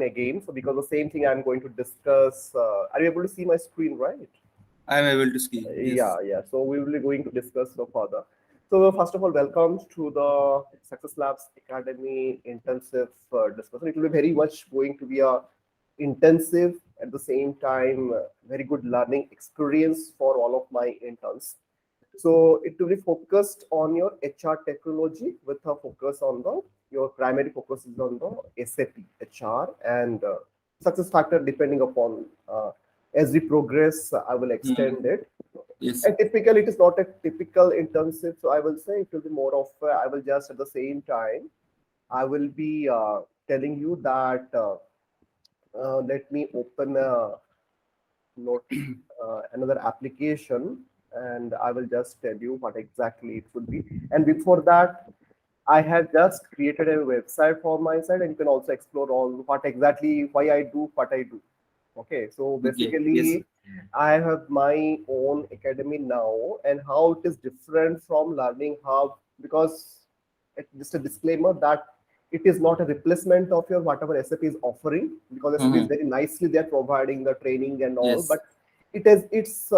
again. So because the same thing I'm going to discuss, are you able to see my screen, right? I am able to see. Yes. Yeah. So we will be going to discuss no further. So first of all, welcome to the Success Labs Academy intensive discussion. It will be very much going to be a intensive at the same time very good learning experience for all of my interns. So it will be focused on your HR technology with a focus on the your primary focus is on the SAP HR and success factor depending upon as we progress, I will Hmm. extend it. Yes. And typically, it is not a typical intensive. So I will say it will be more of I will just at the same time I will be telling you that let me open a note another application and I will just tell you what exactly it would be. And before that, I have just created a website for my side, and you can also explore all what exactly why I do what I do. Okay, so Okay. Yes. basically, I have my own academy now, and how it is different from learning how because just a disclaimer that it is not a replacement of your whatever SAP is offering because SAP is Hmm. very nicely they're providing the training and all, Yes. but it's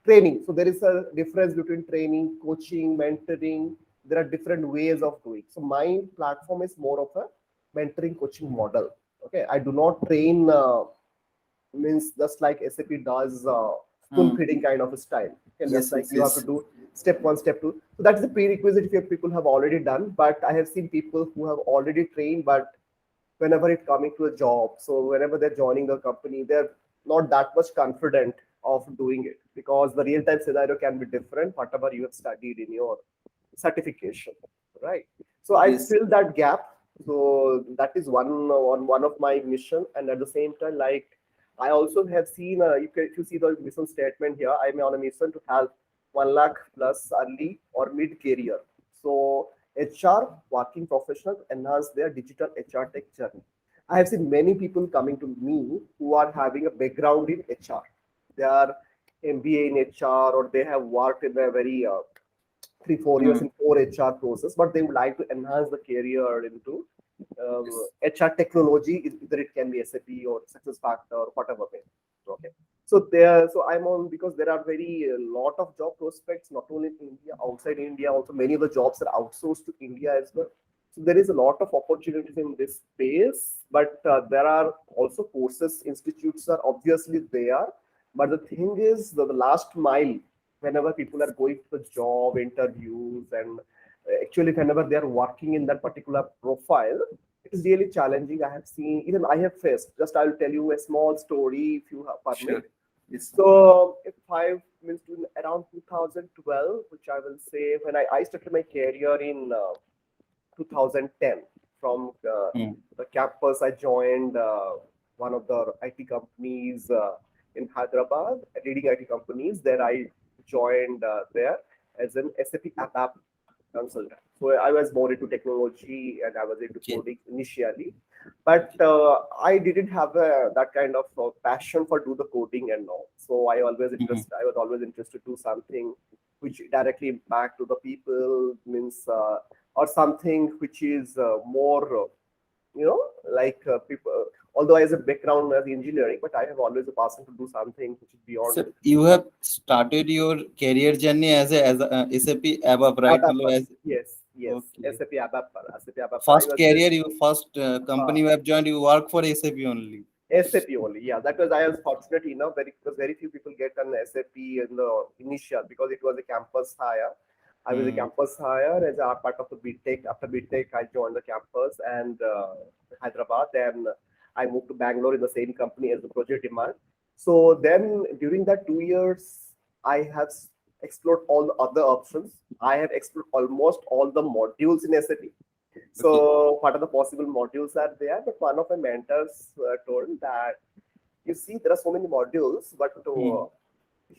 training. So there is a difference between training, coaching, mentoring. There are different ways of doing. So my platform is more of a mentoring coaching model. Okay, I do not train means just like SAP does spoon Hmm. feeding kind of a style. And just Yes. like Yes. you have to Yes. do step one, step two. So that is the prerequisite if your people have already done. But I have seen people who have already trained, but whenever it's coming to a job, so whenever they're joining the company, they're not that much confident of doing it because the real time scenario can be different, whatever you have studied in your certification, right? So I Yes. fill that gap. So that is one of my mission, and at the same time, like I also have seen, if you see the mission statement here, I'm on a mission to help 1 lakh plus early or mid career. So HR working professionals enhance their digital HR tech journey. I have seen many people coming to me who are having a background in HR. They are MBA in HR or they have worked in a very 3 4 years Hmm. in core HR process, but they would like to enhance the career into Yes. HR technology, either it can be SAP or SuccessFactor or whatever. Okay. So there, so I'm on because there are very lot of job prospects, not only in India, outside India, also many of the jobs are outsourced to India as well. So there is a lot of opportunities in this space, but there are also courses, institutes are obviously there. But the thing is, the last mile whenever people are going to the job interviews and actually whenever they are working in that particular profile, it is really challenging. I have seen, even I have faced, just I'll tell you a small story if you have Sure. permit. Yes. So if I means to around 2012, which I will say when I started my career in 2010 from Hmm. the campus. I joined one of the IT companies in Hyderabad, leading IT companies. There I joined there as an SAP ABAP consultant. So I was more into technology and I was into Okay. coding initially, but I didn't have that kind of passion for do the coding and all. So Hmm. I was always interested to do something which directly impact to the people means or something which is more you know like people. Although I have a background as engineering, but I have always a passion to do something which is beyond So you have started your career journey as a SAP ABAP, right? मतलब ABAPers. as Yes, okay. SAP ABAPer, SAP ABAPer. I First was career, just you first uh, company you have joined, you work for SAP only. SAP only. Yeah, that was I was fortunate enough because very few people get an SAP in the initial because it was a campus hire. I was a Hmm. campus hire as a part of the BTech. After BTech, I joined the campus and Hyderabad. Then I moved to Bangalore in the same company as the project demand. So then during that 2 years, I have explored all the other options. I have explored almost all the modules in SAP. Okay. So what are the possible modules are there? But one of my mentors told that you see there are so many modules, but Hmm.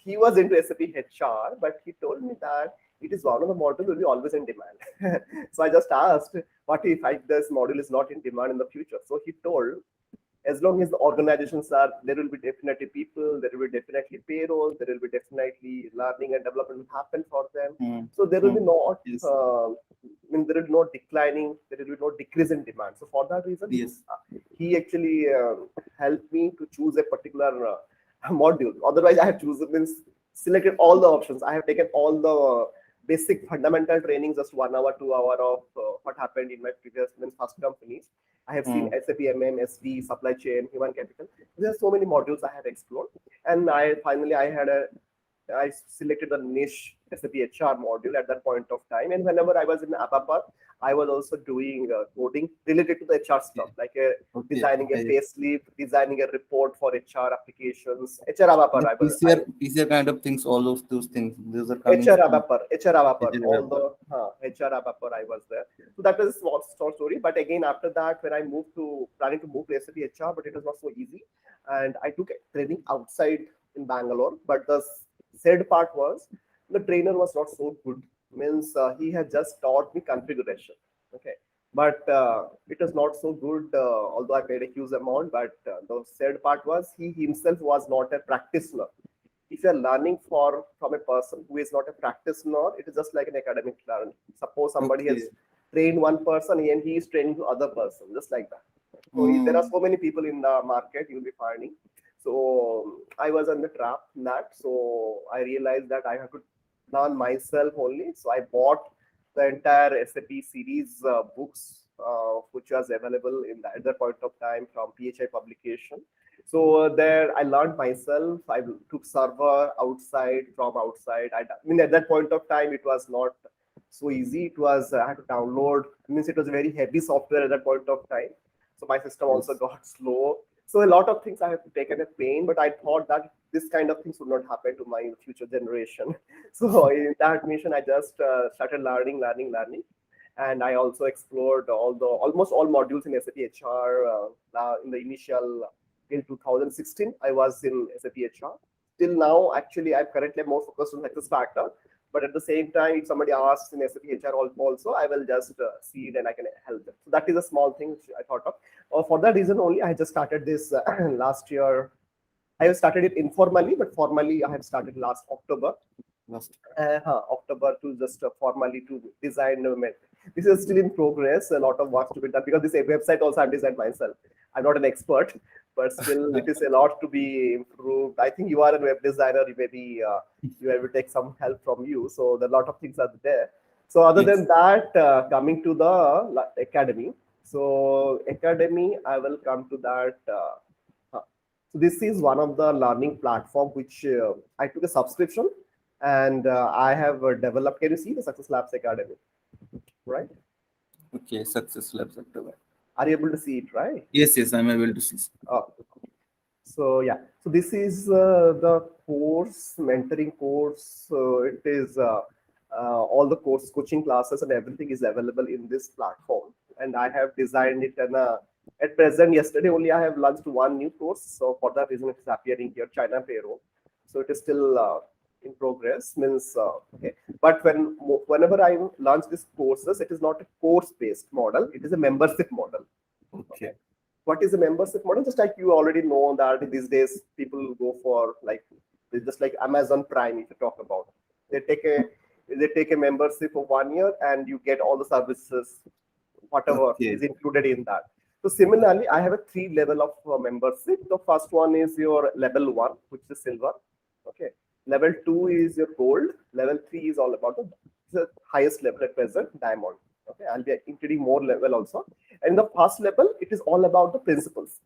he was into SAP HR, but he told me that it is one of the module will be always in demand. So I just asked, what if this module is not in demand in the future? So he told as long as the organizations are there will be definitely people, there will be definitely payroll, there will be definitely learning and development will happen for them. Hmm. So there will Hmm. be not Yes. mean, there is no declining, there will be no decrease in demand. So for that reason, Yes. he actually helped me to choose a particular module. Otherwise, I have chosen, means selected all the options. I have taken all the basic fundamental training, just 1 hour, 2 hour of what happened in my previous, means first companies. I have seen SAP MM, SD, supply chain, human capital. There are so many modules I have explored, and I selected the niche SAP HR module at that point of time. And whenever I was in ABAPA, I was also doing coding related to the HR stuff, like designing a payslip, designing a report for HR applications. HR ABAPA, PCR kind of things, all of those things. Those are coming. HR ABAPA, all the HR ABAPA, I was there. So that was a small story. But again, after that, when I planning to move to SAP HR, but it was not so easy. And I took training outside in Bangalore. But the sad part was the trainer was not so good. Means he had just taught me configuration. Okay. But it was not so good, although I paid a huge amount. But the sad part was he himself was not a practitioner. If you're learning from a person who is not a practitioner, it is just like an academic learning. Suppose somebody has trained one person and he is training to other person, just like that. So there are so many people in the market you'll be finding. So I was on the trap in that. So I realized that I have to learn myself only. So I bought the entire SAP series books, which was available at that point of time from PHI publication. So there I learned myself. I took server from outside. I mean, at that point of time, it was not so easy. It was, I had to download. It means it was a very heavy software at that point of time. So my system also got slow. So a lot of things I have taken a pain, but I thought that this kind of things would not happen to my future generation. So in that mission, I just started learning. And I also explored almost all modules in SAP HR in the initial, in 2016, I was in SAP HR. Till now, actually, I'm currently more focused on SuccessFactors. But at the same time, if somebody asks in SAP HR also, I will just see it and I can help them. So that is a small thing which I thought of. For that reason only, I just started this last year. I have started it informally, but formally, I have started last October. October to just formally to design. This is still in progress. A lot of work to be done because this website also I've designed myself. I'm not an expert, but still it is a lot to be improved. I think you are a web designer. Maybe you will take some help from you. So a lot of things are there. So other than that, coming to the academy. So academy, I will come to that. So this is one of the learning platform which I took a subscription. And I have developed. Can you see the SuccessLabs Academy? Right? Okay, SuccessLabs Academy. Are you able to see it, right? Yes, I'm able to see. So yeah, so this is the course, mentoring course. It is all the course coaching classes and everything is available in this platform. And I have designed it and at present, yesterday only I have launched one new course. So for that reason, it's appearing here, China Payroll. So it is still in progress, means okay. But whenever I launch these courses, it is not a course-based model. It is a membership model. Okay. What is a membership model? Just like you already know that these days people go for just like Amazon Prime. If you talk about, they take a membership for 1 year and you get all the services, whatever is included in that. So similarly, I have a 3 level of membership. The first one is your level 1, which is silver. Okay. Level 2 is your gold. Level 3 is all about the highest level at present, diamond. Okay, I'll be including more level also. And the first level, it is all about the principles.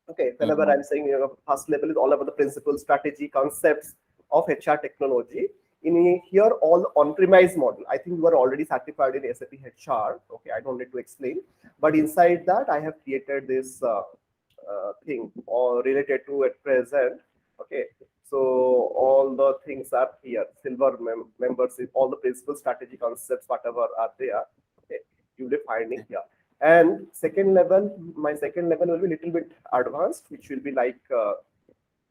Okay, whenever I'm saying first level is all about the principles, strategy, concepts of HR technology. In here, all on-premise model. I think you are already certified in SAP HR. Okay, I don't need to explain. But inside that, I have created this thing or related to at present. Okay. So all the things are here, silver membership, all the principles, strategy, concepts, whatever are there, okay, you'll be finding here. And my second level will be a little bit advanced, which will be like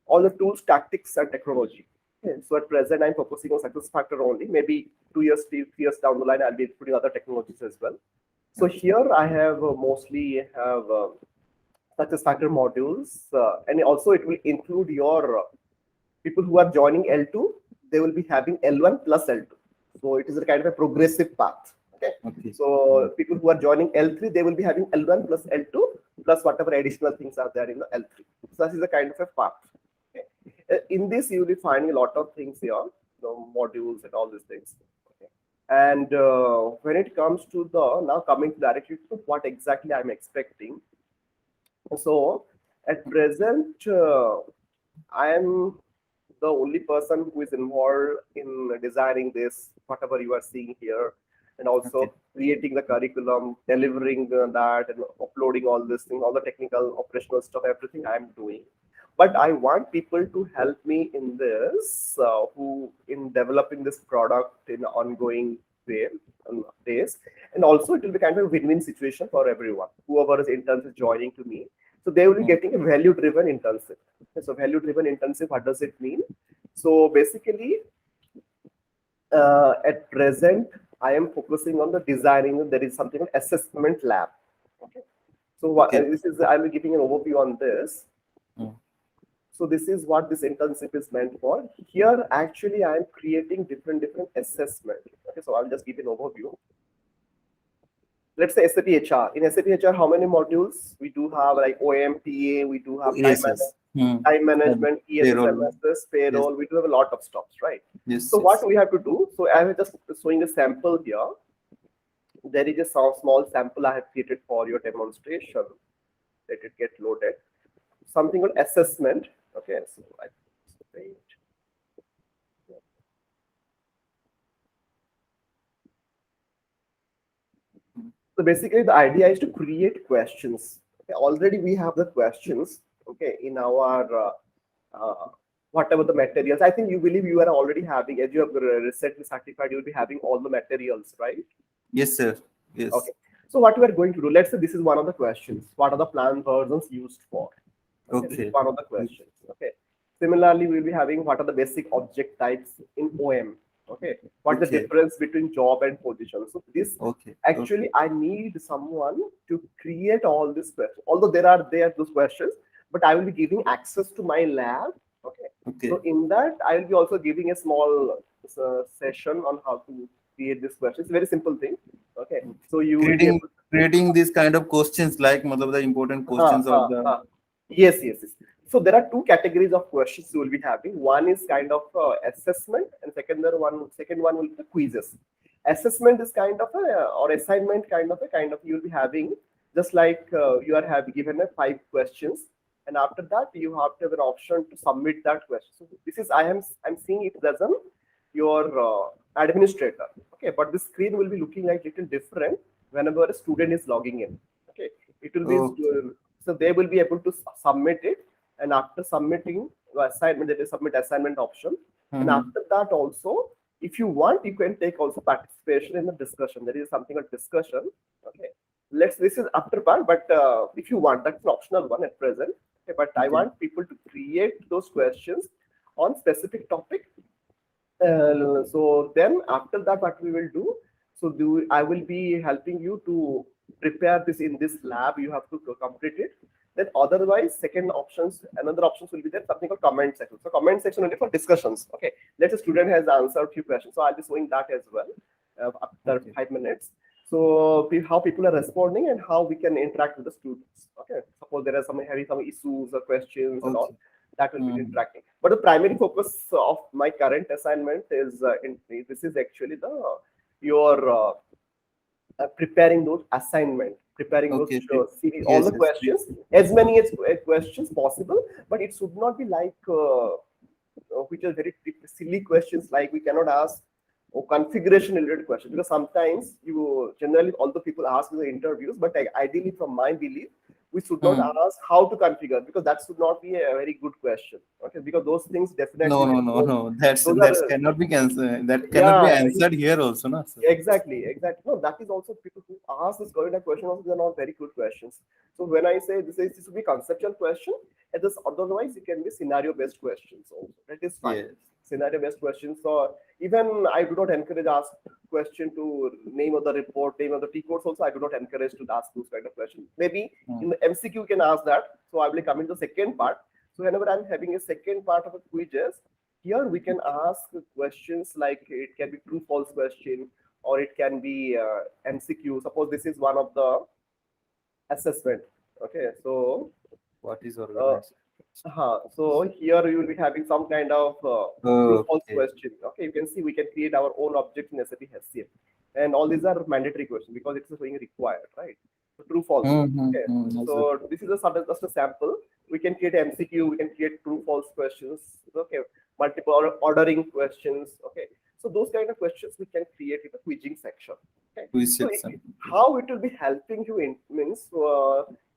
all the tools, tactics, and technology. Okay. So at present, I'm focusing on SuccessFactors only. Maybe 2 years, 3 years down the line, I'll be putting other technologies as well. So here I have mostly have SuccessFactors modules, and also it will include your people who are joining L2, they will be having L1 plus L2. So it is a kind of a progressive path. Okay. So people who are joining L3, they will be having L1 plus L2 plus whatever additional things are there in the L3. So this is a kind of a path. Okay. In this, you will be finding a lot of things here, modules and all these things. Okay. And when it comes to now coming directly to what exactly I'm expecting. So at present, I am the only person who is involved in designing this, whatever you are seeing here, and also Okay. creating the curriculum, delivering that, and uploading all this thing, all the technical, operational stuff, everything I'm doing. But I want people to help me in this, who in developing this product in ongoing way, days, and also it will be kind of a win-win situation for everyone. Whoever is interns is joining to me, so they will be getting a value-driven internship. So value-driven internship, what does it mean? So basically, at present, I am focusing on the designing. There is something called assessment lab. Okay. So Okay. this is, I will be giving an overview on this. Mm. So this is what this internship is meant for. Here, actually, I am creating different assessment. Okay, so I'll just give an overview. Let's say SAP HR. In SAP HR, how many modules? We do have like OMTA, we do have Yes, yes. time management, Payroll. ESSMSS, payroll, we do have a lot of stuff, right? Yes, So yes. what we have to do, so I am just showing a sample here. There is a small sample I have created for your demonstration. Let it get loaded. Something called assessment. Okay, so I wait. So basically, the idea is to create questions. Okay, already we have the questions. Okay, in our whatever the materials. I think you believe you are already having, as you have recently certified, you will be having all the materials, right? Yes, sir. Yes. Okay. So what we are going to do, let's say this is one of the questions. What are the plan versions used for? Okay. This is one of the questions. Okay. Similarly, we'll be having what are the basic object types in OM. Okay. What's the difference between job and position? So this actually I need someone to create all these questions. Although there are those questions, but I will be giving access to my lab. Okay. So in that, I will be also giving a small session on how to create this question. It's a very simple thing. Okay. So you will be creating these kind of questions, like the important questions of the. Yes. So there are two categories of questions you will be having. One is kind of assessment, and second one will be the quizzes. Assessment is kind of or assignment kind of you'll be having, just like you are having given 5 questions, and after that you have to have an option to submit that question. So this is I'm seeing it as your administrator. Okay, but the screen will be looking like little different whenever a student is logging in. Okay, it will be so they will be able to submit it, and after submitting the assignment, there is submit assignment option. And after that also, if you want, you can take also participation in the discussion. There is something called discussion. Okay, this is after part, but if you want, that's an optional one at present. Okay, but I want people to create those questions on specific topic. So then after that, what we will do, I will be helping you to prepare this in this lab. You have to complete it. Then otherwise, another options will be there, something called comment section. So comment section only for discussions. Okay, let's say student has answered a few questions. So I'll be showing that as well after 5 minutes. So how people are responding and how we can interact with the students. Okay, suppose there are having some issues or questions and all, that will be interacting. But the primary focus of my current assignment is this is actually your preparing those assignments, preparing those all the questions, as many as questions possible, but it should not be like which are very silly questions, like we cannot ask configuration related questions, because sometimes you generally, although people ask in the interviews, but ideally from my belief, we should not ask how to configure, because that should not be a very good question. Okay, because those things definitely no, that cannot be answered. That cannot be answered here also, no? Exactly. No, that is also people who ask this kind of question also, they're not very good questions. So when I say this will be conceptual question, and this otherwise it can be scenario based questions also. That is fine. Yes. Scenario based questions. So even I do not encourage ask question to name of the report, name of the T codes also. I do not encourage to ask those kind of questions. Maybe in the MCQ you can ask that. So I will come into the second part. So whenever I'm having a second part of a quizzes, here we can ask questions like it can be true false question, or it can be MCQ. Suppose this is one of the assessment. Okay, so What is uh, organized? so here you will be having some kind of true false Okay. question. Okay, you can see we can create our own object in SAP HCM, and all these are mandatory questions because it's being required, right? So true false. Okay, Yes, sir. so this is just a sample. We can create MCQ, we can create true false questions. Okay, multiple ordering questions. Okay, so those kind of questions we can create in the quizzing section. Okay, Quiz so section. how it will be helping you in means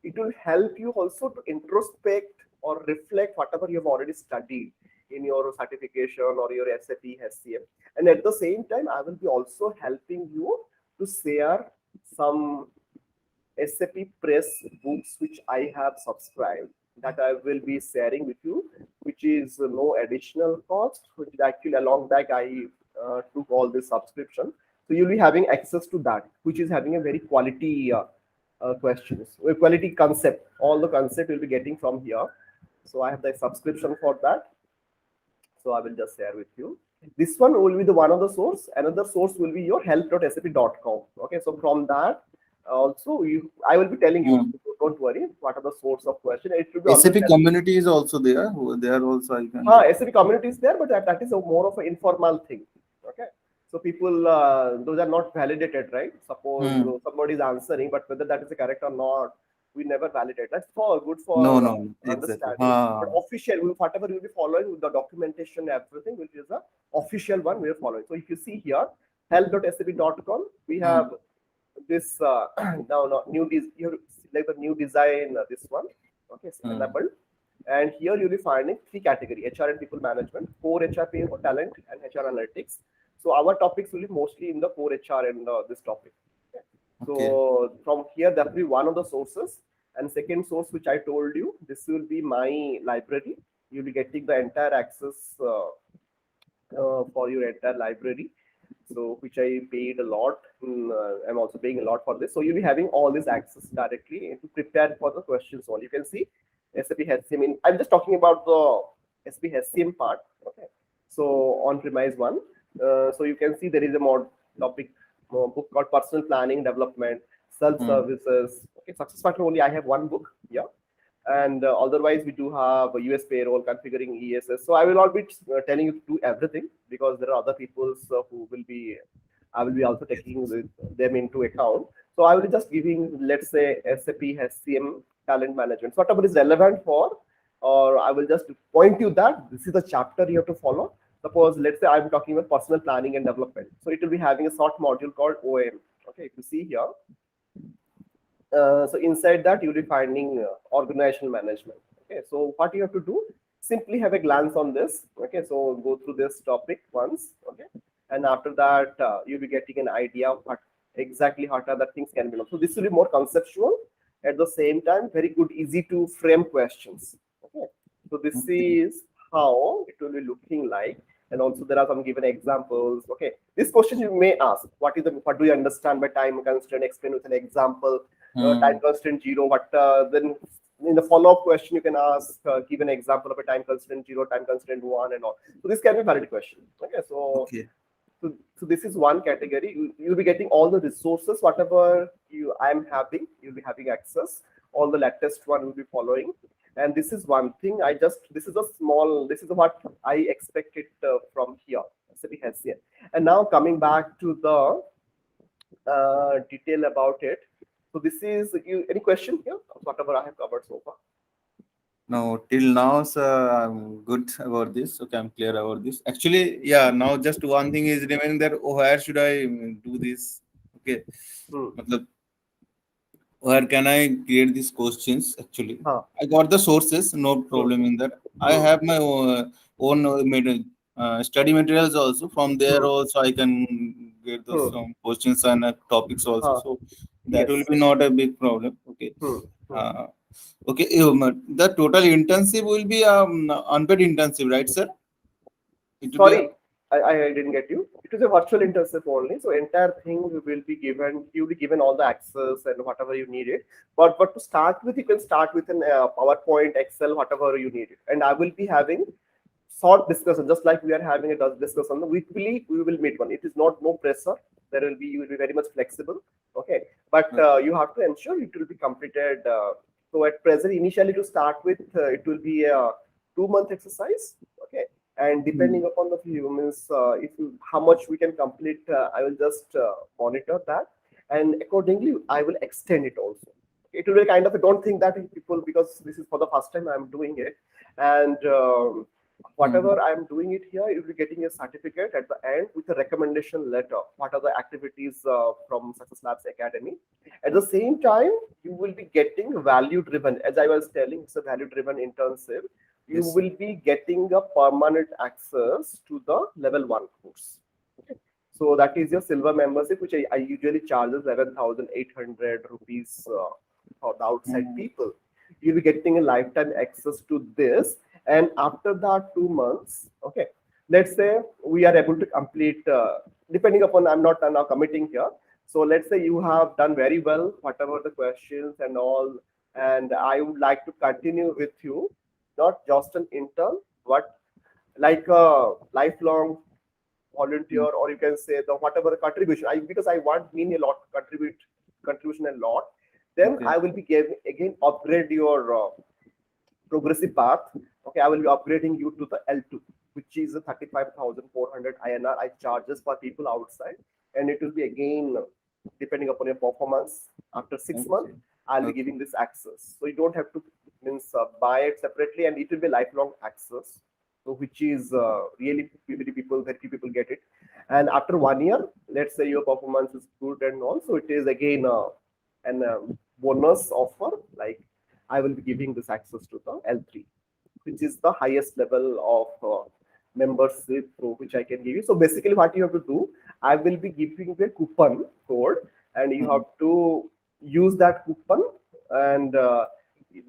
it will help you also to introspect or reflect whatever you have already studied in your certification or your SAP HCM. And at the same time, I will be also helping you to share some SAP Press books which I have subscribed that I will be sharing with you, which is no additional cost, which is actually a long back I took all this subscription. So you'll be having access to that, which is having a very quality questions, quality concept. All the concept you'll be getting from here. So I have the subscription for that. So I will just share with you. This one will be the one of the source. Another source will be your help.sap.com. Okay, so from that also I will be telling you. Hmm. So don't worry. What are the source of question? It will be always SAP helping. community is also there. There also I can get. SAP community is there, but that is a more of an informal thing. Okay, so people those are not validated, right? Suppose Hmm. somebody is answering, but whether that is correct or not, we never validate. That's for good No, for no, exactly. understanding. But official, whatever you'll be following with the documentation, everything, which is the official one we are following. So if you see here, help.sap.com, we Hmm. have this now new you like the new design this one. Okay, it's Hmm. enabled. And here you'll be finding three category: HR and people management, core HR people talent, and HR analytics. So our topics will be mostly in the core HR and this topic. Okay. Okay. So from here, that will be one of the sources. And second source, which I told you, this will be my library. You'll be getting the entire access for your entire library. So which I paid a lot. I'm also paying a lot for this. So you'll be having all this access directly to prepare for the questions. All you can see SAP HCM. I'm just talking about the SAP HCM part. Okay. So on premise one. So you can see there is a more topic book called personal planning development, self Hmm. services. Okay, success factor only. I have one book. Yeah, and otherwise we do have a US payroll configuring ESS. So I will not be telling you to do everything because there are other people who will be I will be also taking them into account. So I will be just giving, let's say, SAP HCM talent management. So whatever is relevant for, or I will just point you that this is the chapter you have to follow. Suppose, let's say I'm talking about personal planning and development. So it will be having a short module called OM. Okay, if you see here, so inside that you'll be finding organizational management. Okay, so what you have to do, simply have a glance on this. Okay, so go through this topic once. Okay, and after that you'll be getting an idea of what exactly what other things can be done. So this will be more conceptual, at the same time very good, easy to frame questions. Okay, so this Okay. is how it will be looking like. And also there are some given examples. Okay, this question you may ask, what do you understand by time constraint? Explain with an example. Time Hmm. constraint zero. But then in the follow-up question, you can ask, give an example of a time constraint zero, time constraint one, and all. So this can be valid question. Okay, Okay. so this is one category. You'll be getting all the resources, whatever I'm having, you'll be having access. All the latest one will be following. And this is one thing. This is a small. This is what I expected from here. SAP HCM. And now coming back to the detail about it. So this is you. Any question here? Whatever I have covered so far. No, till now, sir, I'm good about this. Okay, I'm clear about this. Actually, yeah, now just one thing is remaining that where should I do this? Okay. Hmm. Matlab, where can I create these questions? Actually, Huh. I got the sources, no Hmm. problem in that. I Hmm. have my own study materials also. From there, Hmm. also, I can get those Hmm. questions and topics also. Huh. So that will Yes. be not a big problem. Okay. Hmm. Hmm. Uh, okay, the total internship will be unpaid internship, right, sir? It will be a Sorry, I didn't get you. It is a virtual internship only. So entire thing will be given. You'll be given all the access and whatever you need it. But to start with, you can start with an PowerPoint, Excel, whatever you need it. And I will be having short discussion, just like we are having a discussion. Weekly, we will meet one. It is not no pressure. you will be very much flexible. Okay, but you have to ensure it will be completed. So at present, initially to start with, it will be a 2-month exercise. Okay, and depending upon the means, if you, how much we can complete, I will just monitor that, and accordingly, I will extend it also. It will be kind of, don't think that people, because this is for the first time I'm doing it, and whatever I'm doing it here, you'll be getting a certificate at the end with a recommendation letter. What are the activities from SuccessLabs Academy? At the same time, you will be getting value driven. As I was telling, it's a value driven internship. You Yes. will be getting a permanent access to the level 1 course. Okay. So that is your silver membership, which I usually charges 11,800 rupees for the outside people. You'll be getting a lifetime access to this, and after that 2 months, okay, let's say we are able to complete, depending upon, I'm not now committing here, so let's say you have done very well whatever the questions and all, and I would like to continue with you, not just an intern, but like a lifelong volunteer, or you can say the whatever the contribution, because I want mean a lot, contribution a lot, then Okay. I will be giving again upgrade your progressive path. Okay, I will be upgrading you to the L2, which is a 35,400 INR I charges for people outside, and it will be again depending upon your performance. After 6 months, Okay. I'll be Okay. giving this access, so you don't have to means buy it separately, and it will be lifelong access. So which is very few people get it, and after 1 year, let's say your performance is good, and also it is again an bonus offer, like I will be giving this access to the L3, which is the highest level of membership through which I can give you. So basically, what you have to do, I will be giving the coupon code, and you have to use that coupon, and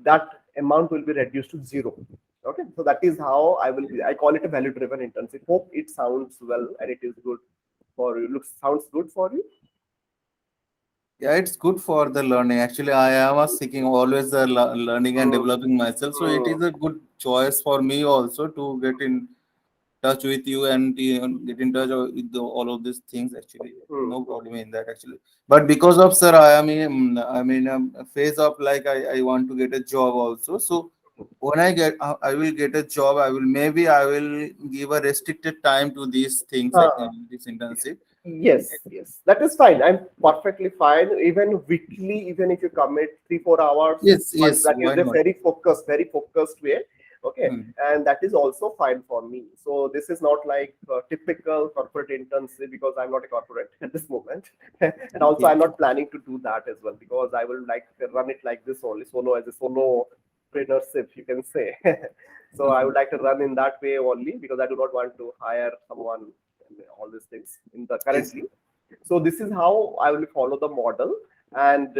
that amount will be reduced to zero. Okay, so that is how I will be. I call it a value-driven internship. Hope it sounds well and it is good for you. Looks sounds good for you. Yeah, it's good for the learning. Actually, I am seeking always the learning and Mm, developing myself. So it mm, is a good choice for me also to get in touch with you and get in touch with all of these things. Actually, mm, no mm. problem in that. Actually, but because of sir, I mean a phase of like I want to get a job also. So when I will get a job. I will give a restricted time to these things. Ah, This internship. yes, yes, that is fine. I'm perfectly fine. Even weekly, even if you commit 3-4 hours, Yes, but yes. that is Why a not? very focused way. Okay, Hmm. and that is also fine for me. So this is not like typical corporate internship, because I'm not a corporate at this moment, and also Okay. I'm not planning to do that as well, because I will like run it like this only, solo, as a solo entrepreneurship, you can say. So I would like to run in that way only, because I do not want to hire someone and all these things in the Yes. currently. So this is how I will follow the model, and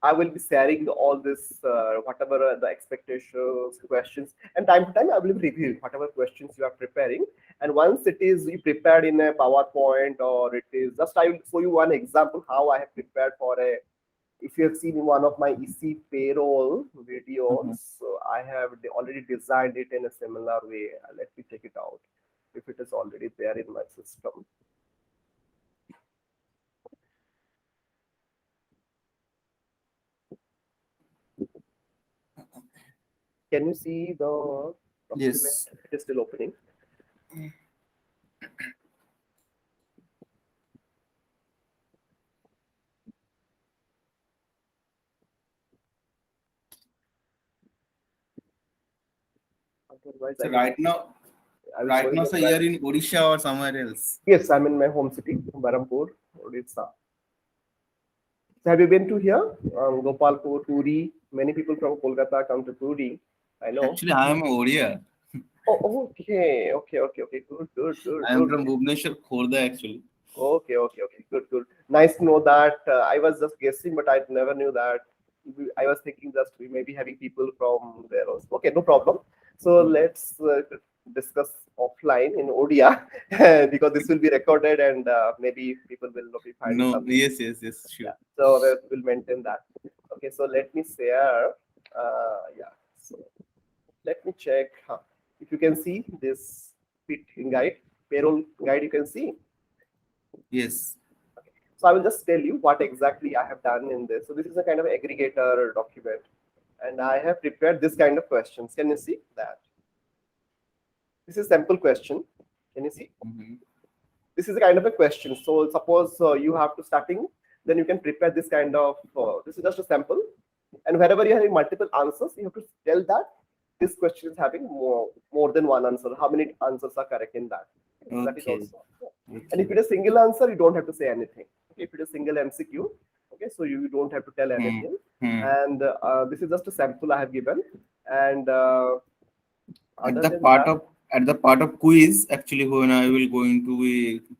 I will be sharing all this, whatever the expectations, questions, and time to time I will be reviewing whatever questions you are preparing. And once it is you prepared in a PowerPoint, or it is just, I will show you one example how I have prepared for a. If you have seen in one of my EC payroll Mhm. videos, so I have already designed it in a similar way. Let me check it out if it is already there in my system. Can you see the document? Yes. It is still opening. Otherwise, So I will show right you now, the so right. you're in Odisha or somewhere else. Yes, I'm in my home city, Barampur, Odisha. So have you been to here? Gopalpur, Puri. Many people from Kolkata come to Puri. I know. Actually, I am Odia. Oh, okay, okay, okay, okay. Good, good, good, I am good. from Bhubaneswar, Khordha actually. Okay, okay, okay. Good, good. Nice to know that. I was just guessing, but I never knew that. I was thinking just we may be having people from there also. Okay, no problem. So let's discuss offline in Odia, because this will be recorded, and maybe people will not be finding No, something. yes, yes, yes, sure. Yeah, so we'll maintain that. Okay, so let me share. Yeah, so let me check if you can see this fit guide, payroll guide. You can see. Yes. So I will just tell you what exactly I have done in this. So this is a kind of aggregator document, and I have prepared this kind of questions. Can you see that? This is sample question. Can you see? Mhm. This is a kind of a question. So suppose you have to starting, then you can prepare this kind of. This is just a sample, and wherever you're having multiple answers, you have to tell that this question is having more than one answer. How many answers are correct in that? So that is Okay. also. And if Okay. it is single answer, you don't have to say anything. Okay, if it is single MCQ, okay, so you don't have to tell Hmm. anything. Hmm. And this is just a sample I have given. And At other the than part that, of at the part of quiz, actually, when I will going to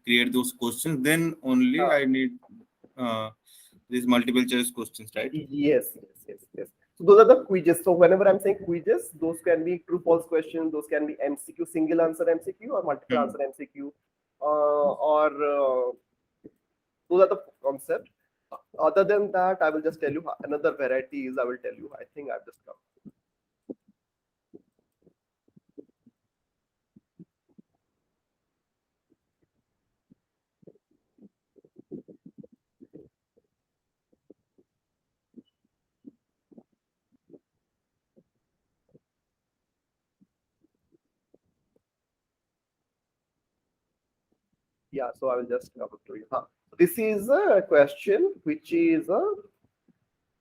create those questions, then only uh, I need these multiple choice questions, right? yes. So those are the quizzes. So whenever I'm saying quizzes, those can be true false questions, those can be MCQ, single answer MCQ or multiple Hmm. answer MCQ, or those are the concept. Other than that, I will just tell you another varieties. I will tell you. I think I've just come. Yeah, so I will just come to you. This is a question which is a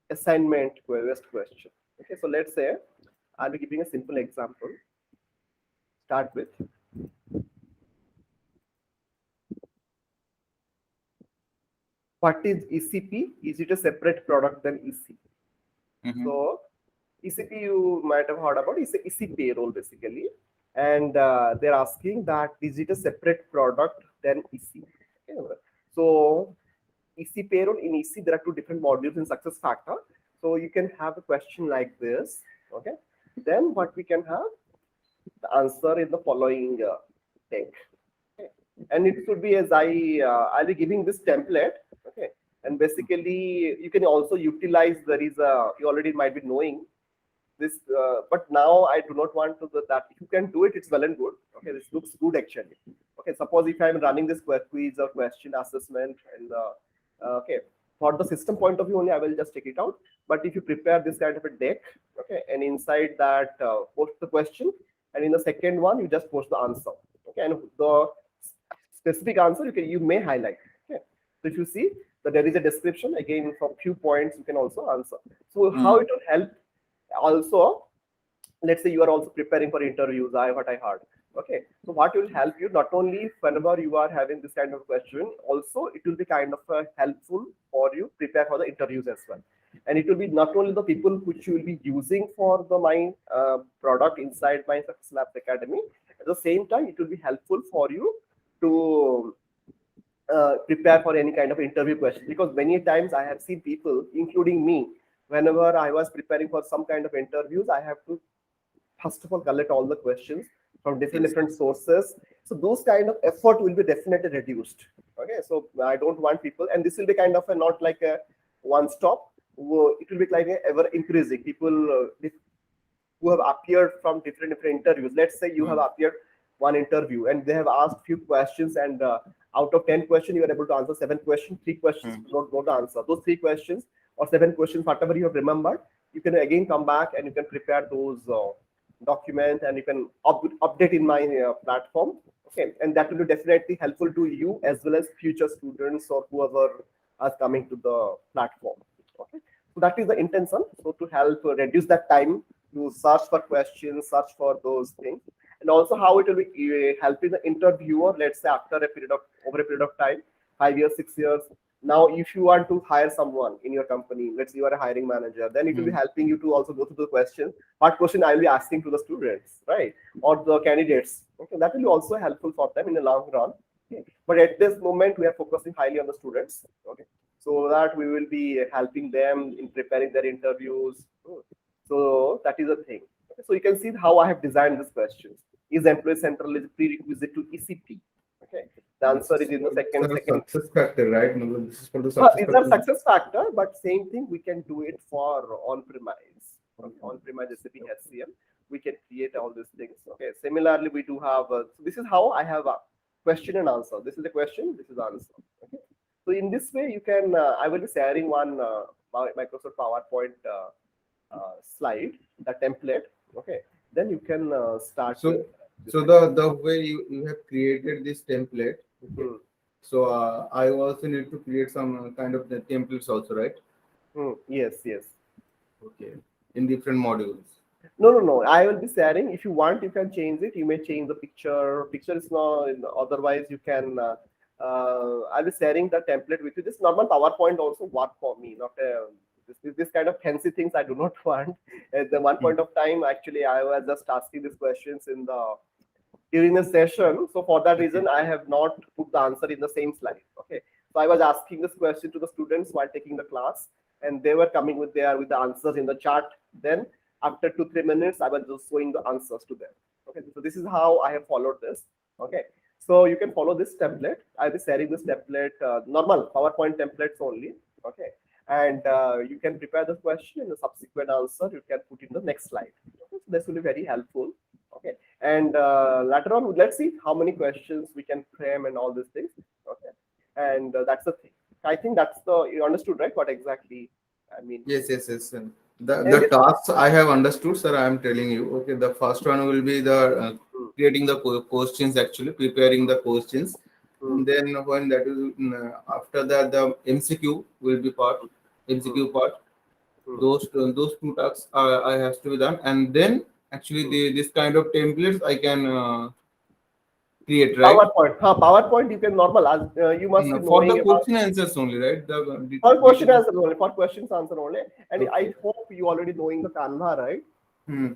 assignment based question. Okay, so let's say I'll be giving a simple example. Start with what is ECP? Is it a separate product than EC? Mm-hmm. So ECP you might have heard about is a EC payroll basically, and they're asking that is it a separate product than EC? Okay. So EC payroll in EC there are two different modules in success factor. So you can have a question like this. Okay. Then what we can have the answer in the following thing. Okay. And it should be as I'll be giving this template. Okay. And basically you can also utilize there is a you already might be knowing this but now I do not want to that if you can do it it's well and good. Okay, this looks good actually. Okay, suppose if I'm running this quiz or question assessment and okay, for the system point of view only I will just take it out, but if you prepare this kind of a deck, okay, and inside that post the question, and in the second one you just post the answer. Okay, and the specific answer you may highlight. Okay, so if you see that there is a description again from few points you can also answer. So how Hmm. it will help also, let's say you are also preparing for interviews. What I heard. Okay, so what will help you not only whenever you are having this kind of question, also it will be kind of helpful for you prepare for the interviews as well. And it will be not only the people which you will be using for the my product inside my SuccessLabs Academy. At the same time, it will be helpful for you to prepare for any kind of interview question, because many times I have seen people, including me, whenever I was preparing for some kind of interviews, I have to first of all collect all the questions from Yes. different sources. So those kind of effort will be definitely reduced. Okay, so I don't want people, and this will be kind of a not like a one stop. It will be like a ever increasing people who have appeared from different interviews. Let's say you have Hmm. appeared one interview and they have asked few questions, and out of 10 questions you are able to answer 7 questions, 3 questions Hmm. don't answer. Those 3 questions or 7 questions, whatever you have remembered, you can again come back and you can prepare those documents and you can update in my platform. Okay, and that will be definitely helpful to you as well as future students or whoever are coming to the platform. Okay, so that is the intention. So to help reduce that time to search for questions, search for those things, and also how it will be helping the interviewer. Let's say after a period of over a period of time, 5 years, 6 years. Now, if you want to hire someone in your company, let's say you are a hiring manager, then it will be Hmm. helping you to also go through the questions. What question I will be asking to the students, right, or the candidates? Okay, that will be also helpful for them in the long run. Okay. But at this moment, we are focusing highly on the students. Okay, so that we will be helping them in preparing their interviews. So that is a thing. Okay, so you can see how I have designed this question. Is employee central is prerequisite to ECP? Okay. The This answer is is in the called second. success factor, right? Matlab, this is called the success These are factor. success factor, but same thing we can do it for on-premise. Okay. On-premise SAP HCM, we can create all these things. Okay. Similarly, we do have. So this is how I have a question and answer. This is the question. This is the answer. So in this way, you can, I will be sharing one Microsoft PowerPoint slide, the template. Okay. Then you can start. So, This so kind the way you have created this template, okay. of- So I also need to create some kind of the templates also, right? Yes, yes. Okay. In different modules. No, no, no. I will be sharing. If you want, you can change it. You may change the picture. Picture is not. Otherwise, you can. I'll be sharing the template with you. This normal PowerPoint also work for me. Not this kind of fancy things I do not want. At the one point of time, actually, I was just asking these questions in the during the session. So for that Okay. reason, I have not put the answer in the same slide. Okay. So I was asking this question to the students while taking the class, and they were coming with the answers in the chart. Then after 2-3 minutes, I was just showing the answers to them. Okay. So this is how I have followed this. Okay. So you can follow this template. I'll be sharing this template, normal PowerPoint templates only. Okay. And you can prepare the question and the subsequent answer you can put in the next slide. Okay. So this will be very helpful. Okay. And later on, let's see how many questions we can frame and all these things. Okay. And that's the thing. I think that's you understood, right? What exactly I mean. Yes, yes, yes. Sir. The And the tasks I have understood, sir. I am telling you. Okay, the first one will be the creating the questions, actually preparing the questions, Hmm, and then when that is after that the MCQ will be part. hmm, MCQ part. hmm, Those two tasks I has to be done, and then actually hmm. this kind of templates I can create, right? PowerPoint. PowerPoint you can normal as you must be For the knowing about question answers only, right? for question Details. answer only, for questions answer only. And I Okay. hope you already knowing the Canva, right? Hmm.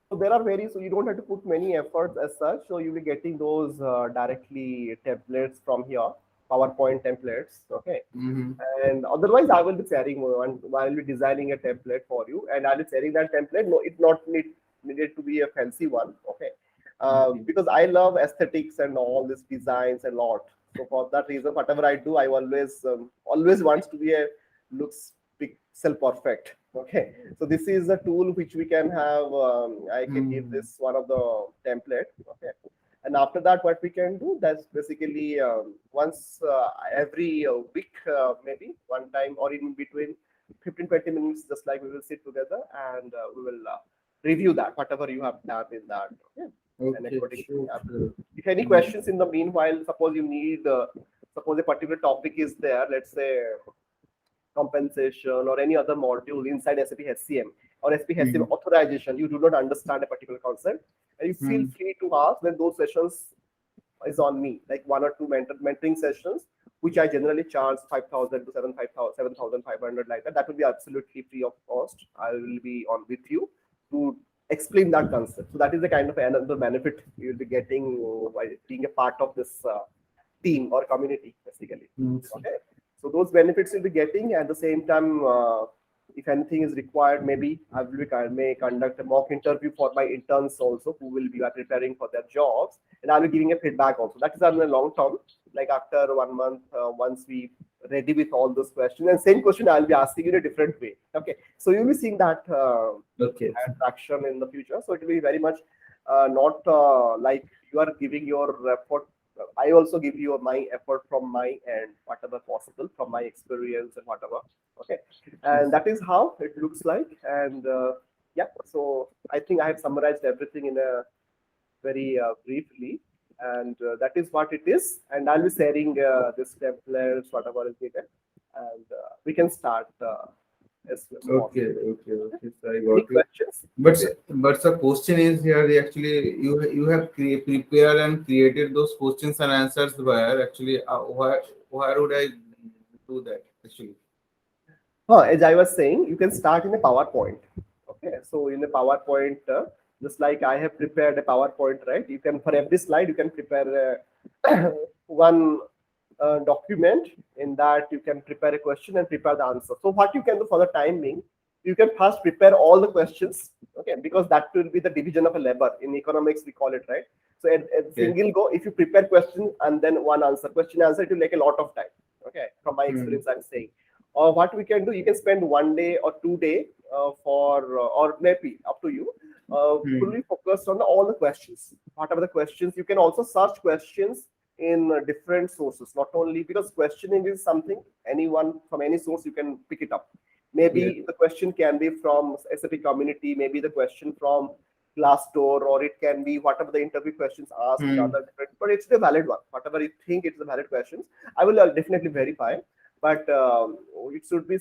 So there are very, so you don't have to put many efforts as such. So you'll be getting those directly templates from here, PowerPoint templates. Okay. Mm-hmm. And otherwise, I will be sharing one. I will be designing a template for you, and I'll be sharing that template. No, it not needed to be a fancy one. Okay. Okay. Because I love aesthetics and all these designs a lot. So for that reason, whatever I do, I always wants to be a looks pixel perfect. Okay, so this is a tool which we can have. I can give Hmm. this one of the template. Okay, and after that, what we can do, that's basically once every week, maybe one time or in between 15-20 minutes, just like we will sit together and we will review that whatever you have done in that. Okay, and Okay, accordingly, sure, yeah. sure. If any Hmm. questions in the meanwhile, suppose you need, suppose a particular topic is there, let's say compensation or any other module inside SAP HCM or SAP HCM Hmm. authorization, you do not understand a particular concept, and you feel Hmm. free to ask. Then those sessions is on me, like 1 or 2 mentoring sessions, which I generally charge 5,000 to 7,500 like that. That will be absolutely free of cost. I will be on with you to explain that concept. So that is the kind of another benefit you will be getting by being a part of this team or community, basically. Hmm. Okay. So those benefits you'll be getting at the same time. If anything is required, maybe I may conduct a mock interview for my interns also, who will be preparing for their jobs, and I'll be giving a feedback also. That is on the long term, like after 1 month, once we ready with all those questions, and same question I'll be asking in a different way. Okay, so you'll be seeing that Okay. attraction in the future. So it will be very much not like you are giving your effort. I also give you my effort from my end, whatever possible from my experience and whatever. Okay, and that is how it looks like. And yeah, so I think I have summarized everything in a very briefly, and that is what it is. And I'll be sharing this templates, whatever is needed, and we can start as soon as Okay, possible. okay, okay. So I Any got you. questions? But but the question is here, actually you have prepared and created those questions and answers where actually why would I do that actually? As I was saying, you can start in a PowerPoint. Okay, so in a PowerPoint, just like I have prepared a PowerPoint, right? You can, for every slide, you can prepare one document. In that, you can prepare a question and prepare the answer. So what you can do for the time being, you can first prepare all the questions. Okay, because that will be the division of a labor in economics. We call it, right. So at Okay. single go, if you prepare question and then one answer, question answer, it will take a lot of time. Okay, from my Hmm. experience, I'm saying. Or what we can do, you can spend 1 day or 2 day or maybe up to you, Hmm. fully focused on all the questions. Whatever the questions, you can also search questions in different sources, not only because questioning is something anyone from any source you can pick it up. Maybe the question can be from SAP community, maybe the question from Glassdoor, or it can be whatever the interview questions asked in other different, but it's a valid one. Whatever you think it's a valid questions, I will definitely verify. But it should be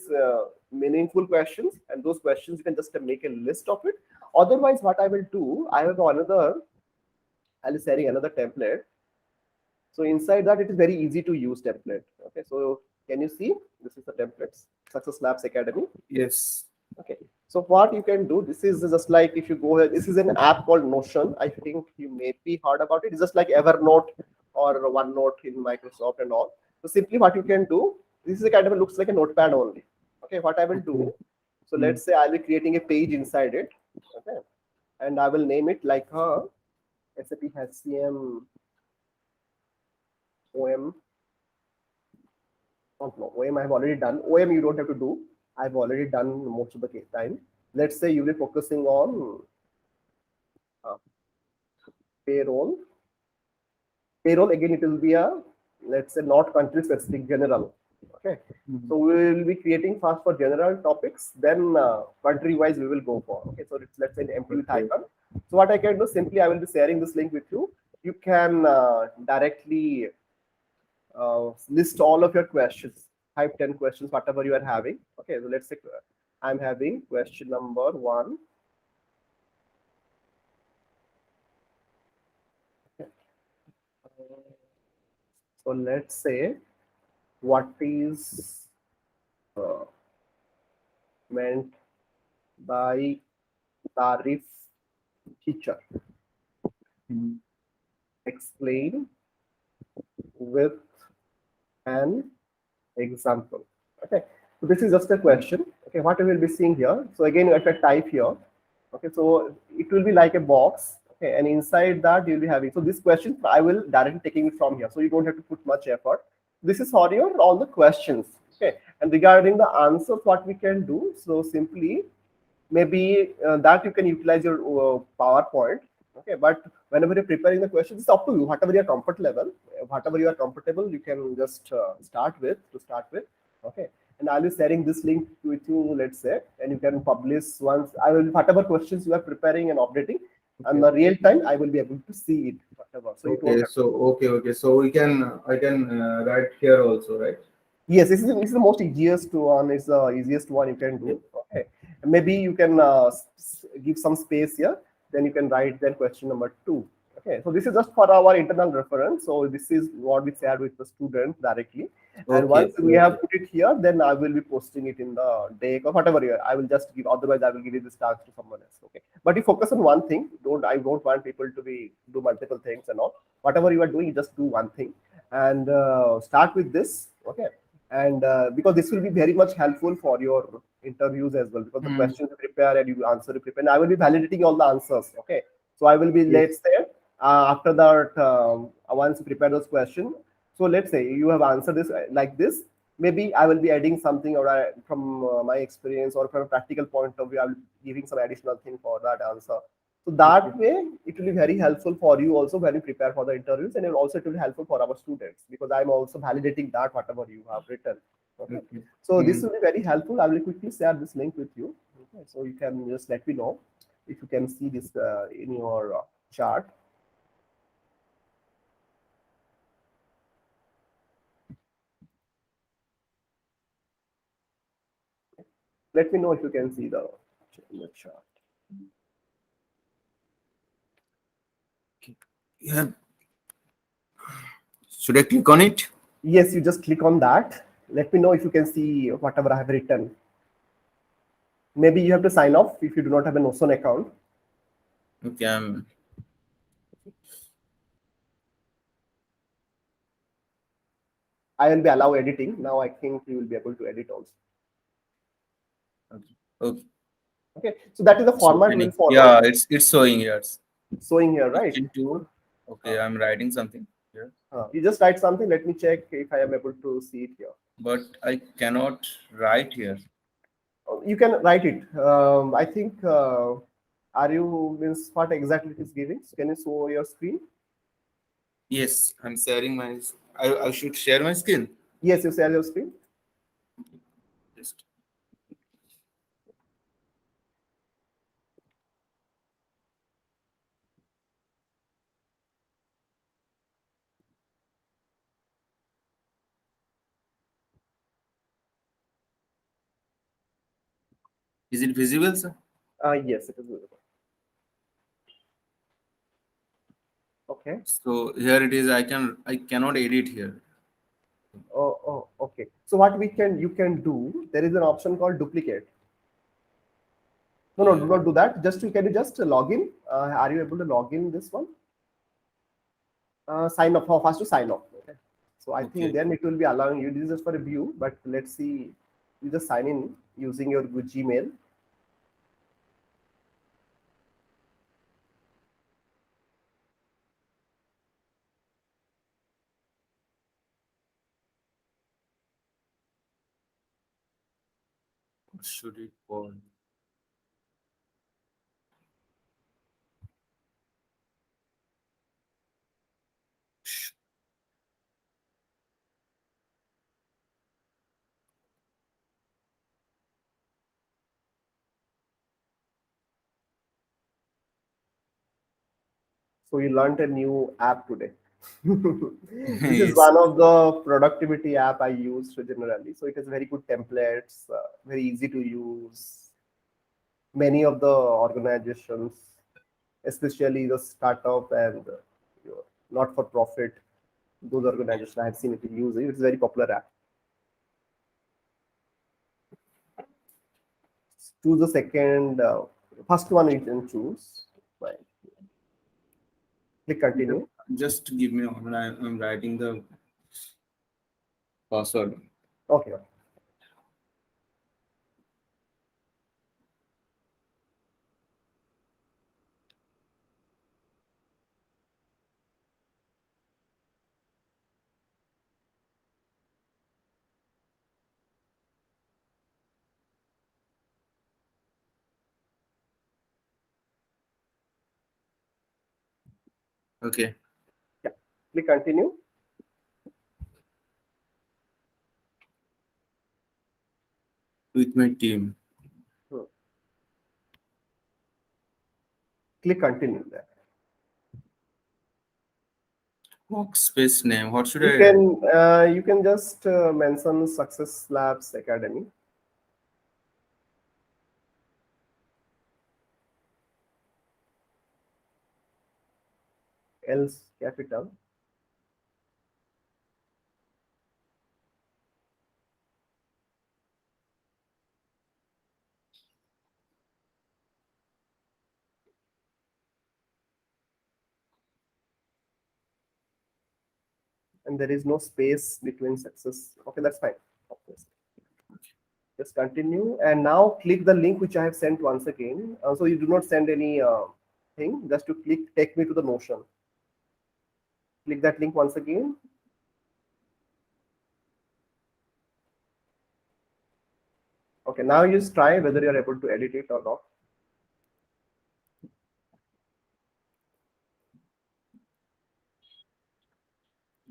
meaningful questions, and those questions you can just make a list of it. Otherwise, what I will do, I'll be sharing another template. So inside that, it is very easy to use template. Okay, so can you see? This is the templates, SuccessLabs Academy. Yes. Okay, so what you can do, this is just like if you go ahead, this is an app called Notion. I think you may be heard about it. It's just like Evernote or OneNote in Microsoft and all. So simply what you can do, this is a kind of looks like a notepad only. Okay, what I will do, so let's say I'll be creating a page inside it. Okay, and I will name it like SAP HCM OM. Not no, OM I have already done. OM you don't have to do. I've already done most of the time. Let's say you'll be focusing on payroll. Payroll again, it will be a, let's say, not country specific, general. Okay, so we will be creating first for general topics, then country wise we will go for. Okay, so it's, let's say, an empty with icon. So what I can do, simply I will be sharing this link with you. You can directly list all of your questions, 5-10 questions, whatever you are having. Okay, so let's say I'm having question number 1. Okay. So let's say, what is meant by tariff feature? Explain with an example. Okay, so this is just a question. Okay, what we will be seeing here. So again, if I type here, okay, so it will be like a box. Okay, and inside that you'll be having. So this question I will directly taking it from here. So you don't have to put much effort. This is for your all the questions. Okay, and regarding the answers, what we can do. So simply, maybe that you can utilize your PowerPoint. Okay, but whenever you're preparing the questions, it's up to you. Whatever your comfort level, whatever you are comfortable, you can just start with. Okay, and I'll be sharing this link with you, let's say, and you can publish once. I will, whatever questions you are preparing and updating, and the real time I will be able to see it. Whatever. So okay, so I can write here also, right? Yes, this is the most easiest one. It's the easiest one you can do. Okay, and maybe you can give some space here. Then you can write then question number 2. Okay, so this is just for our internal reference. So this is what we shared with the students directly. And once we have put it here, then I will be posting it in the deck or whatever. I will just give. Otherwise, I will give it this task to someone else. Okay, but you focus on one thing. I don't want people to do multiple things and all. Whatever you are doing, just do one thing and start with this. Okay, and because this will be very much helpful for your interviews as well, because the questions you prepare and you answer, and I will be validating all the answers. Okay, so I will be, let's say, after that, once you prepare those questions, so let's say you have answered this like this, maybe I will be adding something, or from my experience or from a practical point of view, I will be giving some additional thing for that answer. So that way, it will be very helpful for you also when you prepare for the interviews, and it will be helpful for our students, because I'm also validating that whatever you have written. Okay. So this will be very helpful. I will quickly share this link with you. Okay. So you can just let me know if you can see this in your chart. Let me know if you can see the chart. Yeah. Should I click on it? Yes, you just click on that. Let me know if you can see whatever I have written. Maybe you have to sign off if you do not have a Notion account. Okay. I will be allow editing. Now I think you will be able to edit also. Okay. Okay. So that is the format we will follow. Yeah, it's showing here. Showing here, right? Okay, I'm writing something here. You just write something. Let me check if I am able to see it here. But I cannot write here. You can write it. I think. Are you means what exactly it is giving? So can you show your screen? Yes, I'm sharing my. I should share my screen. Yes, you share your screen. Just is it visible, sir? Yes, it is visible. Okay. So here it is. I cannot edit here. Okay. So what you can do, there is an option called duplicate. No, do Yeah. not do that. Can you just log in? Are you able to log in this one? Sign up. First to sign up. Okay. So I think Okay. then it will be allowing you. This is just for a view, but let's see. You just sign in using your Gmail. What should it call? So you learned a new app today. This is Yes. one of the productivity app I use generally. So it has very good templates, very easy to use. Many of the organizations, especially the startup and not for profit, those organizations I have seen it use it. It's a very popular app. Choose the second, first one you can choose. Right. Click continue. Just give me a moment. I'm writing the password. Okay. Okay. Yeah. Click continue. With my team. Hmm. Click continue there. Workspace name. What should You I write? can just mention Success Labs Academy. Else capital. And there is no space between success. Okay, that's fine. Okay. Just continue and now click the link which I have sent once again. So you do not send any thing, just to click take me to the Notion. Click that link once again. Okay, now you just try whether you're able to edit it or not.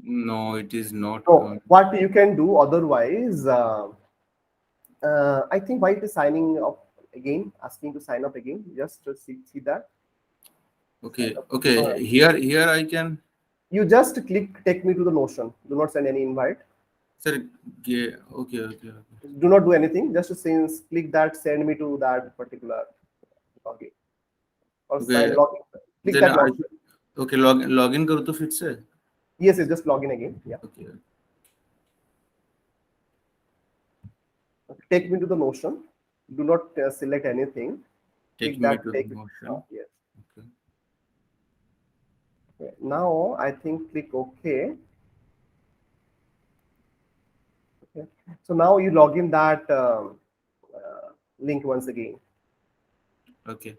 No, it is not So coming. what you can do otherwise, I think why it is signing up again, asking to sign up again, just to see that. Sign Okay. up. Okay. Here I can. You just click take me to the Notion. Do not send any invite. Sir. Okay. Okay. Do not do anything. Just since click that send me to that particular login or sign Okay. login. Click Then that I. login. Okay. Login करूँ तो फिर से. Yes, yes, just log in again. Yeah. Okay. Take me to the Notion. Do not select anything. Take Click me that to the take. motion. Yes. Okay. Okay. Now I think click OK. Okay. So now you log in that link once again. Okay.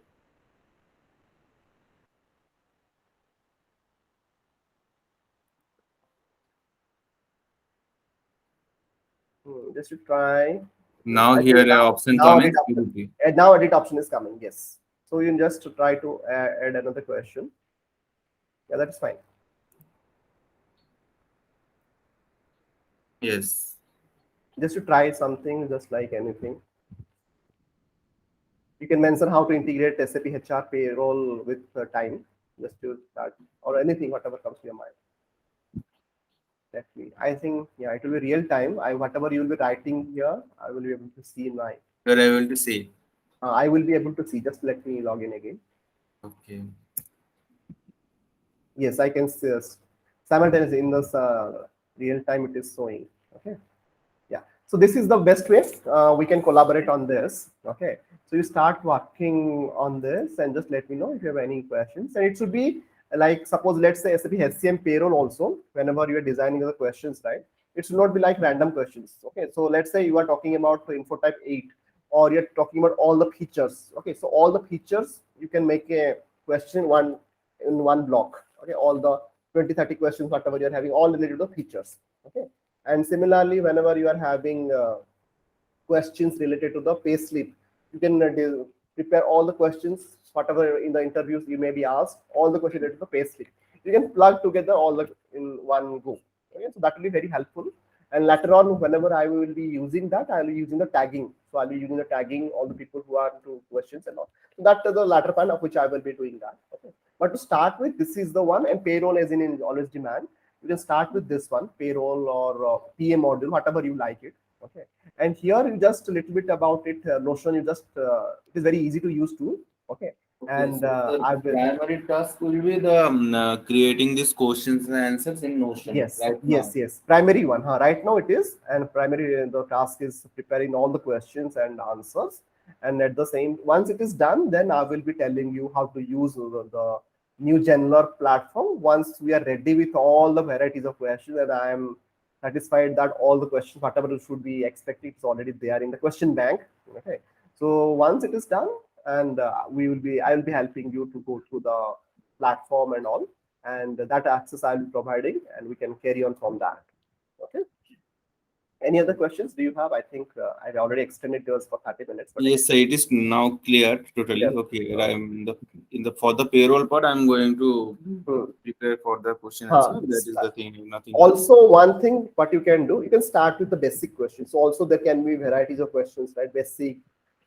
Just to try. Now I here think a option now coming. edit option. And now edit option is coming. Yes. So you can just try to add another question. Yeah, that is fine. Yes. Just to try something, just like anything. You can mention how to integrate SAP HR payroll with time, just to start, or anything, whatever comes to your mind. Let me. I think, yeah, it will be real time. Whatever you will be writing here, I will be able to see my. You're able to see. I will be able to see. Just let me log in again. Okay. Yes, I can see simultaneously in this real time. It is showing. Okay. Yeah. So this is the best way we can collaborate on this. Okay. So you start working on this and just let me know if you have any questions. And it should be like, suppose, let's say SAP HCM payroll also, whenever you are designing the questions, right? It should not be like random questions. Okay. So let's say you are talking about info type 8, or you're talking about all the features. Okay. So all the features, you can make a question in one block. Okay. All the 20, 30 questions, whatever you're having, all related to the features. Okay. And similarly, whenever you are having questions related to the pay slip, you can prepare all the questions, whatever in the interviews you may be asked, all the questions related to the pay slip. You can plug together all the in one go. Okay, so that will be very helpful. And later on, whenever I will be using that, I will be using the tagging. So I'll be using the tagging all the people who are into questions and all. So that is the latter part of which I will be doing that. Okay. But to start with, this is the one, and payroll as in always demand. You can start with this one, payroll or PA module, whatever you like it. Okay. And here you just a little bit about it, Notion. You just it is very easy to use too. Okay. And So I the will. primary task will be the creating these questions and answers in Notion Yes, right yes, now. yes. Primary one, huh? Right now it is, and primary the task is preparing all the questions and answers. And at the same, once it is done, then I will be telling you how to use the new Genler platform. Once we are ready with all the varieties of questions, and I am satisfied that all the questions, whatever it should be expected, it's already there in the question bank. Okay. So once it is done, and I will be helping you to go through the platform and all, and that access I'll be providing, and we can carry on from that. Okay. Any other questions do you have? I think I've already extended yours for 30 minutes, but Yes, sir, it is now clear totally. clear. Okay, I'm in the for the payroll part, I'm going to prepare for the question answer. That is the thing, nothing else. Also, one thing what you can do, you can start with the basic questions. So also there can be varieties of questions, right? Basic,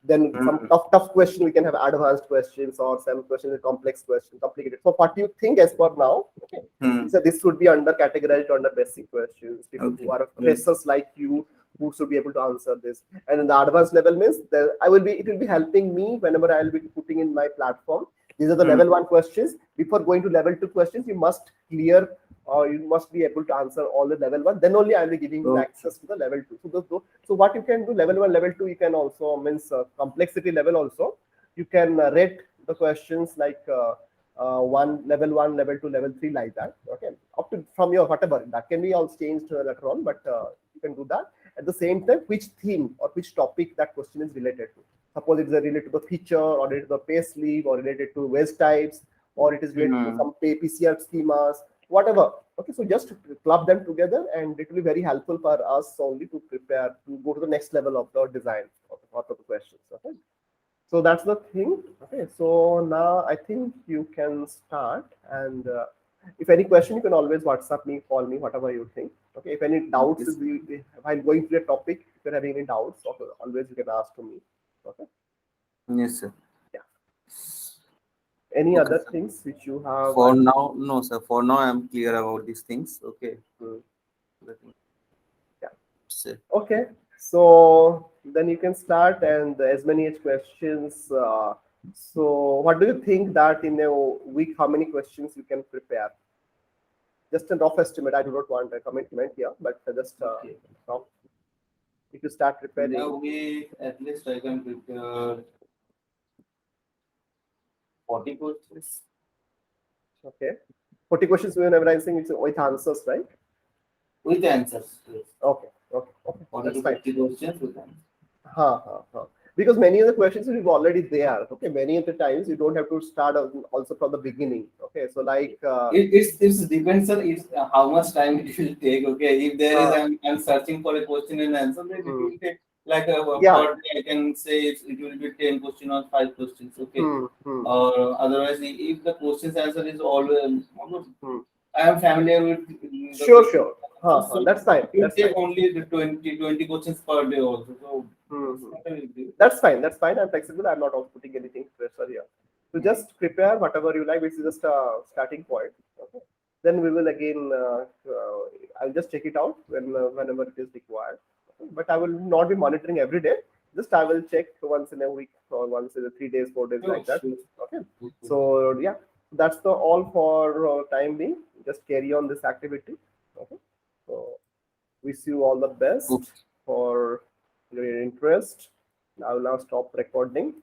then some tough question. We can have advanced questions, or some questions, complex questions, complicated. So what do you think as per now? Okay. So this would be under categorized under basic questions. People who are freshers like you, who should be able to answer this. And in the advanced level means that it will be helping me whenever I will be putting in my platform. These are the level 1 questions. Before going to level 2 questions, you must clear, or you must be able to answer all the level 1. Then only I will be giving you access to the level 2. So what you can do, level 1, level 2, you can also means complexity level also. You can rate the questions like level 1, level 2, level 3, like that. Okay, up to from your whatever that can be all changed later on, but you can do that. At the same time, which theme or which topic that question is related to. Suppose it is related to the feature, or related to the pay slip, or related to waste types, or it is related to some PCR schemas, whatever. Okay, so just club them together, and it will be very helpful for us only to prepare to go to the next level of the design of the questions. Okay, so that's the thing. Okay, so now I think you can start, and if any question, you can always WhatsApp me, call me, whatever you think. Okay, if any doubts, while going through a topic, if you're having any doubts, always you can ask to me. Okay. Yes, sir. Yeah. Any Okay, other sir. things which you have? For now, no, sir. For now, I'm clear about these things. Okay. Yeah. Sir. Okay. So then you can start, and as many questions. So what do you think that in a week, how many questions you can prepare? Just a rough estimate. I do not want a commitment here, but just rough. If you start preparing. In a week, at least I can prepare 40 questions. Okay. 40 questions we are memorizing with answers, right? With answers. Yes. Okay. 40 That's to 50 questions with answers. Because many of the questions are already there. Okay, many of the times you don't have to start also from the beginning. Okay, so like it depends on how much time it will take. Okay, if there is I'm searching for a question and answer, then it will take like per day, I can say it will be 10 questions or 5 questions. Okay, or otherwise if the questions answer is always I am familiar with sure. So That's fine. you That's take fine. only the 20 questions per day also. So Mhm. That's fine. That's fine. I'm flexible. I'm not also putting anything pressure here. So just prepare whatever you like, which is just a starting point. Okay. Then we will again. I'll just check it out whenever it is required. Okay. But I will not be monitoring every day. Just I will check once in a week or once in a 3 days, 4 days, like that. Okay. So yeah, that's the all for time being. Just carry on this activity. Okay. So wish you all the best Okay. for your interest. I will now stop recording.